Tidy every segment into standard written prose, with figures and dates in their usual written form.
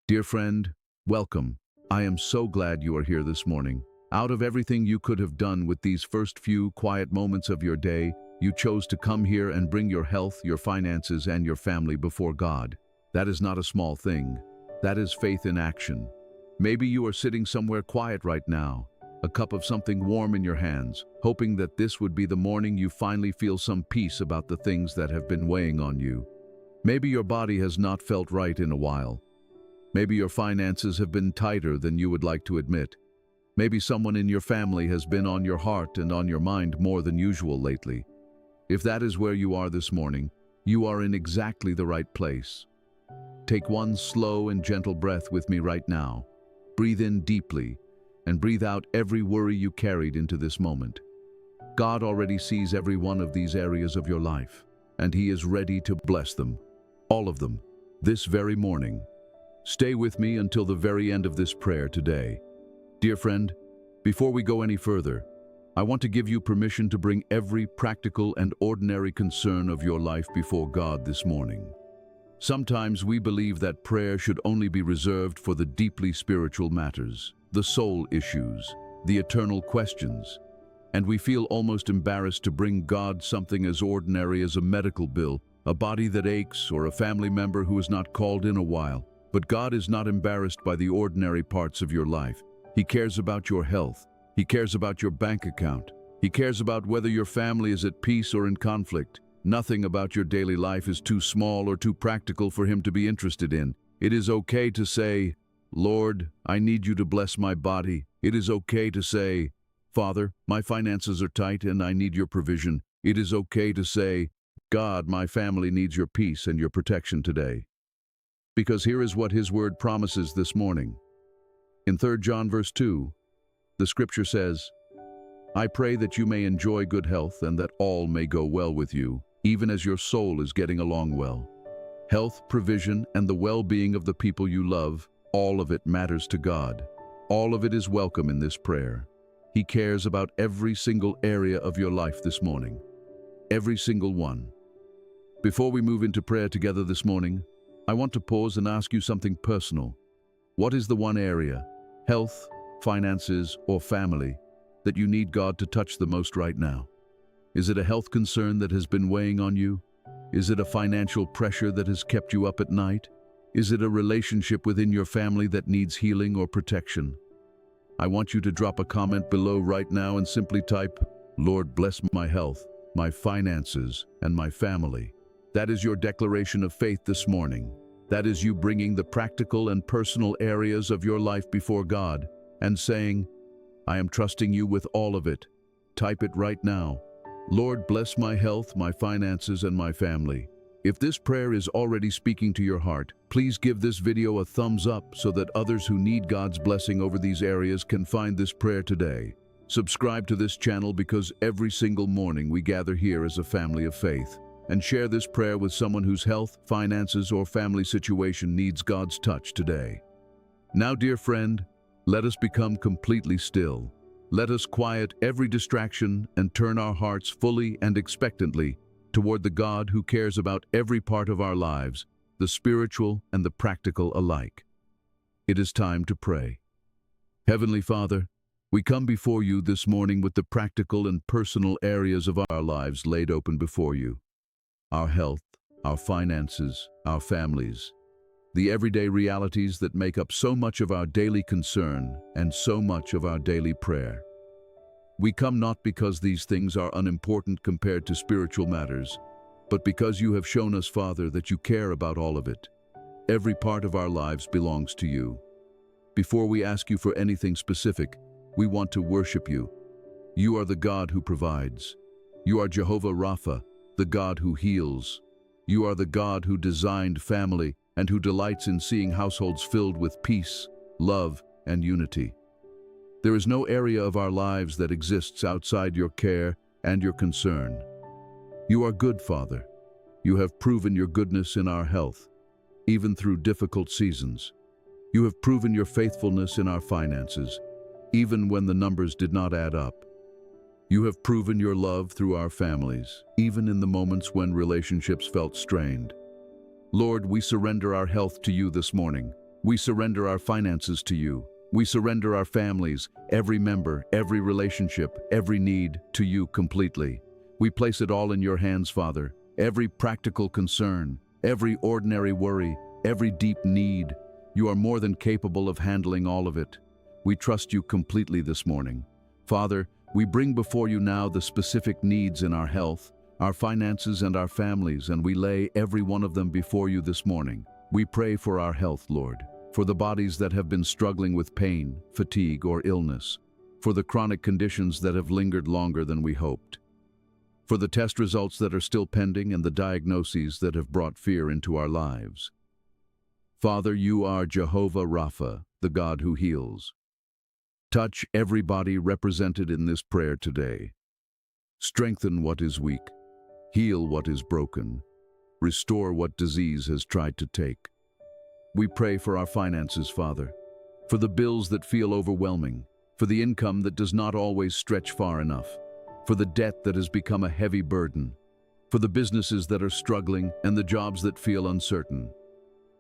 Dear friend, welcome. I am so glad you are here this morning. Out of everything you could have done with these first few quiet moments of your day, you chose to come here and bring your health, your finances, and your family before God. That is not a small thing. That is faith in action. Maybe you are sitting somewhere quiet right now, a cup of something warm in your hands, hoping that this would be the morning you finally feel some peace about the things that have been weighing on you. Maybe your body has not felt right in a while. Maybe your finances have been tighter than you would like to admit. Maybe someone in your family has been on your heart and on your mind more than usual lately. If that is where you are this morning, you are in exactly the right place. Take one slow and gentle breath with me right now. Breathe in deeply and breathe out every worry you carried into this moment. God already sees every one of these areas of your life, and He is ready to bless them, all of them, this very morning. Stay with me until the very end of this prayer today. Dear friend, before we go any further, I want to give you permission to bring every practical and ordinary concern of your life before God this morning. Sometimes we believe that prayer should only be reserved for the deeply spiritual matters, the soul issues, the eternal questions, and we feel almost embarrassed to bring God something as ordinary as a medical bill, a body that aches, or a family member who is not called in a while. But God is not embarrassed by the ordinary parts of your life. He cares about your health. He cares about your bank account. He cares about whether your family is at peace or in conflict. Nothing about your daily life is too small or too practical for Him to be interested in. It is okay to say, Lord, I need you to bless my body. It is okay to say, Father, my finances are tight and I need your provision. It is okay to say, God, my family needs your peace and your protection today. Because here is what His word promises this morning. In 3 John verse 2, the scripture says, I pray that you may enjoy good health and that all may go well with you, even as your soul is getting along well. Health, provision, and the well-being of the people you love, all of it matters to God. All of it is welcome in this prayer. He cares about every single area of your life this morning. Every single one. Before we move into prayer together this morning, I want to pause and ask you something personal. What is the one area, health, finances, or family, that you need God to touch the most right now? Is it a health concern that has been weighing on you? Is it a financial pressure that has kept you up at night? Is it a relationship within your family that needs healing or protection? I want you to drop a comment below right now and simply type, Lord, bless my health, my finances, and my family. That is your declaration of faith this morning. That is you bringing the practical and personal areas of your life before God and saying, I am trusting you with all of it. Type it right now. Lord, bless my health, my finances, and my family. If this prayer is already speaking to your heart, please give this video a thumbs up so that others who need God's blessing over these areas can find this prayer today. Subscribe to this channel because every single morning we gather here as a family of faith. And share this prayer with someone whose health, finances, or family situation needs God's touch today. Now, dear friend, let us become completely still. Let us quiet every distraction and turn our hearts fully and expectantly toward the God who cares about every part of our lives, the spiritual and the practical alike. It is time to pray. Heavenly Father, we come before you this morning with the practical and personal areas of our lives laid open before you. Our health, our finances, our families, the everyday realities that make up so much of our daily concern and so much of our daily prayer. We come not because these things are unimportant compared to spiritual matters, but because you have shown us, Father, that you care about all of it. Every part of our lives belongs to you. Before we ask you for anything specific, we want to worship you. You are the God who provides. You are Jehovah Rapha, the God who heals. You are the God who designed family and who delights in seeing households filled with peace, love, and unity. There is no area of our lives that exists outside your care and your concern. You are good, Father. You have proven your goodness in our health, even through difficult seasons. You have proven your faithfulness in our finances, even when the numbers did not add up. You have proven your love through our families, even in the moments when relationships felt strained. Lord, we surrender our health to you this morning. We surrender our finances to you. We surrender our families, every member, every relationship, every need, to you completely. We place it all in your hands, Father. Every practical concern, every ordinary worry, every deep need. You are more than capable of handling all of it. We trust you completely this morning. Father, we bring before you now the specific needs in our health, our finances, and our families, and we lay every one of them before you this morning. We pray for our health, Lord, for the bodies that have been struggling with pain, fatigue, or illness, for the chronic conditions that have lingered longer than we hoped, for the test results that are still pending and the diagnoses that have brought fear into our lives. Father, you are Jehovah Rapha, the God who heals. Touch every body represented in this prayer today. Strengthen what is weak, heal what is broken, restore what disease has tried to take. We pray for our finances, Father, for the bills that feel overwhelming, for the income that does not always stretch far enough, for the debt that has become a heavy burden, for the businesses that are struggling and the jobs that feel uncertain.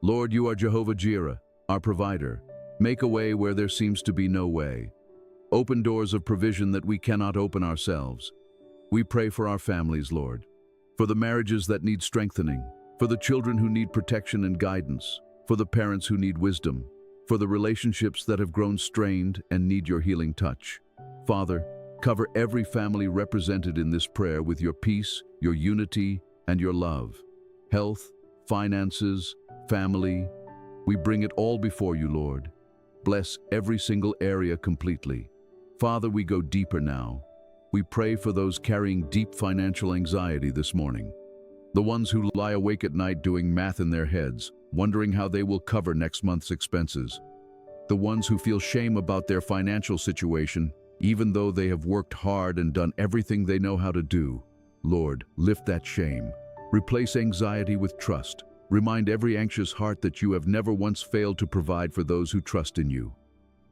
Lord, you are Jehovah Jireh, our provider. Make a way where there seems to be no way. Open doors of provision that we cannot open ourselves. We pray for our families, Lord, for the marriages that need strengthening, for the children who need protection and guidance, for the parents who need wisdom, for the relationships that have grown strained and need your healing touch. Father, cover every family represented in this prayer with your peace, your unity, and your love. Health, finances, family, we bring it all before you, Lord. Bless every single area completely. Father, we go deeper now. We pray for those carrying deep financial anxiety this morning. The ones who lie awake at night doing math in their heads, wondering how they will cover next month's expenses. The ones who feel shame about their financial situation, even though they have worked hard and done everything they know how to do. Lord, lift that shame. Replace anxiety with trust. Remind every anxious heart that you have never once failed to provide for those who trust in you.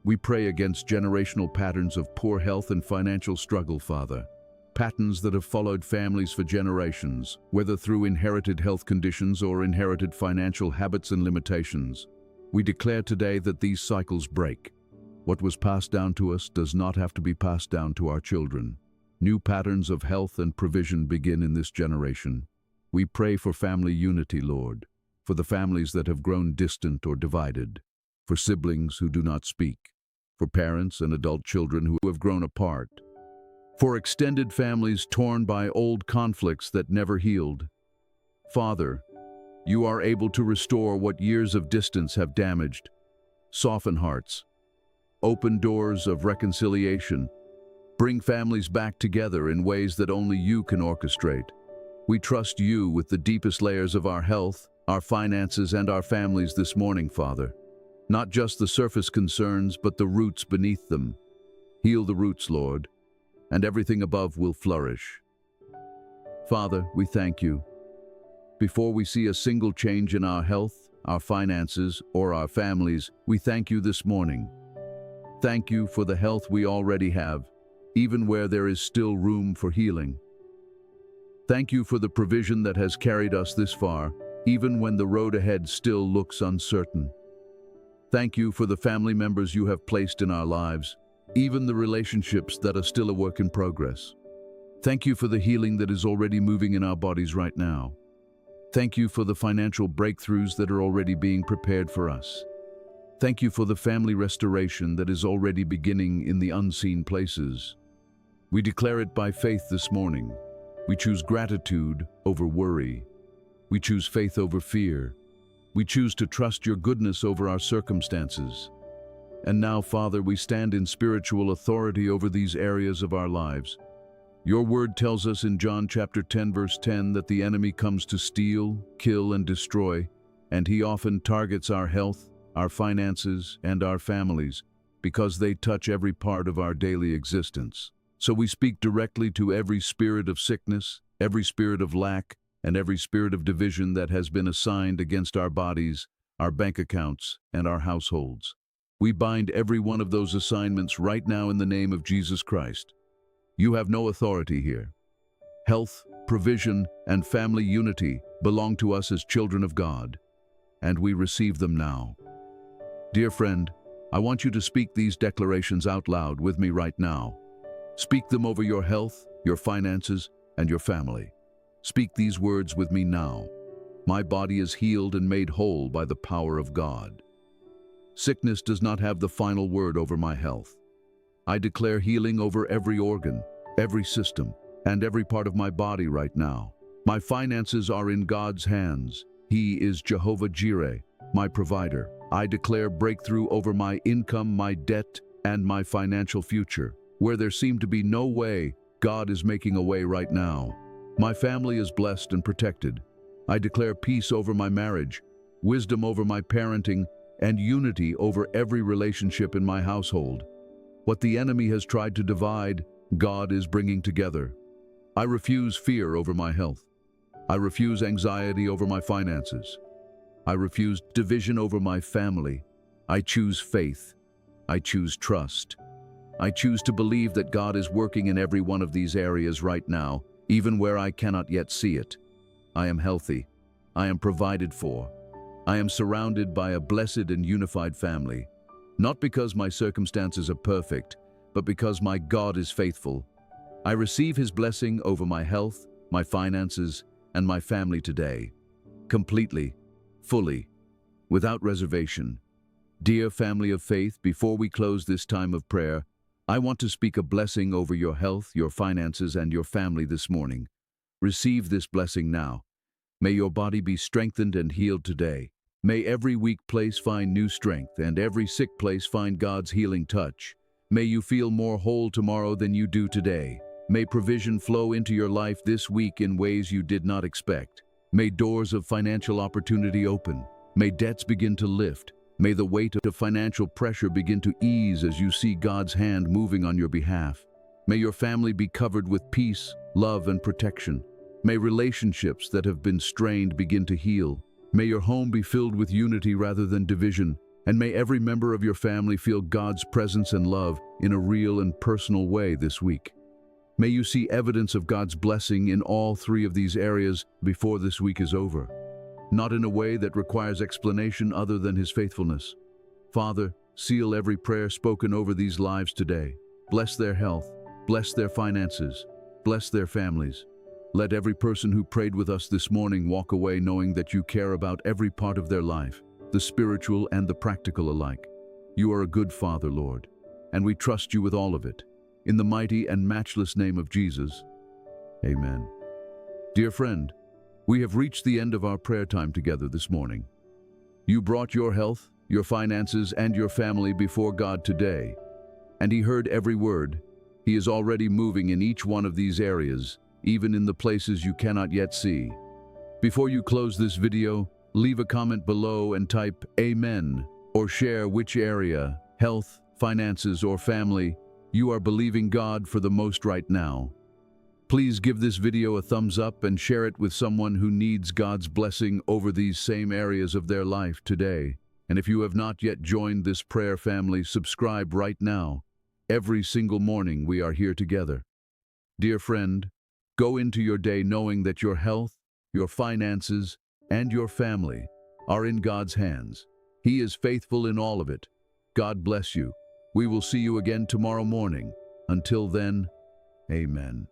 We pray against generational patterns of poor health and financial struggle, Father. Patterns that have followed families for generations, whether through inherited health conditions or inherited financial habits and limitations. We declare today that these cycles break. What was passed down to us does not have to be passed down to our children. New patterns of health and provision begin in this generation. We pray for family unity, Lord, for the families that have grown distant or divided, for siblings who do not speak, for parents and adult children who have grown apart, for extended families torn by old conflicts that never healed. Father, you are able to restore what years of distance have damaged. Soften hearts. Open doors of reconciliation. Bring families back together in ways that only you can orchestrate. We trust you with the deepest layers of our health, our finances, and our families this morning, Father. Not just the surface concerns, but the roots beneath them. Heal the roots, Lord, and everything above will flourish. Father, we thank you. Before we see a single change in our health, our finances, or our families, we thank you this morning. Thank you for the health we already have, even where there is still room for healing. Thank you for the provision that has carried us this far, even when the road ahead still looks uncertain. Thank you for the family members you have placed in our lives, even the relationships that are still a work in progress. Thank you for the healing that is already moving in our bodies right now. Thank you for the financial breakthroughs that are already being prepared for us. Thank you for the family restoration that is already beginning in the unseen places. We declare it by faith this morning. We choose gratitude over worry. We choose faith over fear. We choose to trust your goodness over our circumstances. And now, Father, we stand in spiritual authority over these areas of our lives. Your word tells us in John chapter 10, verse 10, that the enemy comes to steal, kill, and destroy, and he often targets our health, our finances, and our families, because they touch every part of our daily existence. So we speak directly to every spirit of sickness, every spirit of lack, and every spirit of division that has been assigned against our bodies, our bank accounts, and our households. We bind every one of those assignments right now in the name of Jesus Christ. You have no authority here. Health, provision, and family unity belong to us as children of God, and we receive them now. Dear friend, I want you to speak these declarations out loud with me right now. Speak them over your health, your finances, and your family. Speak these words with me now. My body is healed and made whole by the power of God. Sickness does not have the final word over my health. I declare healing over every organ, every system, and every part of my body right now. My finances are in God's hands. He is Jehovah Jireh, my provider. I declare breakthrough over my income, my debt, and my financial future. Where there seemed to be no way, God is making a way right now. My family is blessed and protected. I declare peace over my marriage, wisdom over my parenting, and unity over every relationship in my household. What the enemy has tried to divide, God is bringing together. I refuse fear over my health. I refuse anxiety over my finances. I refuse division over my family. I choose faith. I choose trust. I choose to believe that God is working in every one of these areas right now, even where I cannot yet see it. I am healthy. I am provided for. I am surrounded by a blessed and unified family, not because my circumstances are perfect, but because my God is faithful. I receive His blessing over my health, my finances, and my family today, completely, fully, without reservation. Dear family of faith, before we close this time of prayer, I want to speak a blessing over your health, your finances, and your family this morning. Receive this blessing now. May your body be strengthened and healed today. May every weak place find new strength, and every sick place find God's healing touch. May you feel more whole tomorrow than you do today. May provision flow into your life this week in ways you did not expect. May doors of financial opportunity open. May debts begin to lift. May the weight of financial pressure begin to ease as you see God's hand moving on your behalf. May your family be covered with peace, love, and protection. May relationships that have been strained begin to heal. May your home be filled with unity rather than division. And may every member of your family feel God's presence and love in a real and personal way this week. May you see evidence of God's blessing in all three of these areas before this week is over, not in a way that requires explanation other than His faithfulness. Father, seal every prayer spoken over these lives today. Bless their health, bless their finances, bless their families. Let every person who prayed with us this morning walk away knowing that you care about every part of their life, the spiritual and the practical alike. You are a good Father, Lord, and we trust you with all of it. In the mighty and matchless name of Jesus, amen. Dear friend, we have reached the end of our prayer time together this morning. You brought your health, your finances, and your family before God today, and He heard every word. He is already moving in each one of these areas, even in the places you cannot yet see. Before you close this video, leave a comment below and type Amen, or share which area, health, finances, or family, you are believing God for the most right now. Please give this video a thumbs up and share it with someone who needs God's blessing over these same areas of their life today. And if you have not yet joined this prayer family, subscribe right now. Every single morning we are here together. Dear friend, go into your day knowing that your health, your finances, and your family are in God's hands. He is faithful in all of it. God bless you. We will see you again tomorrow morning. Until then, amen.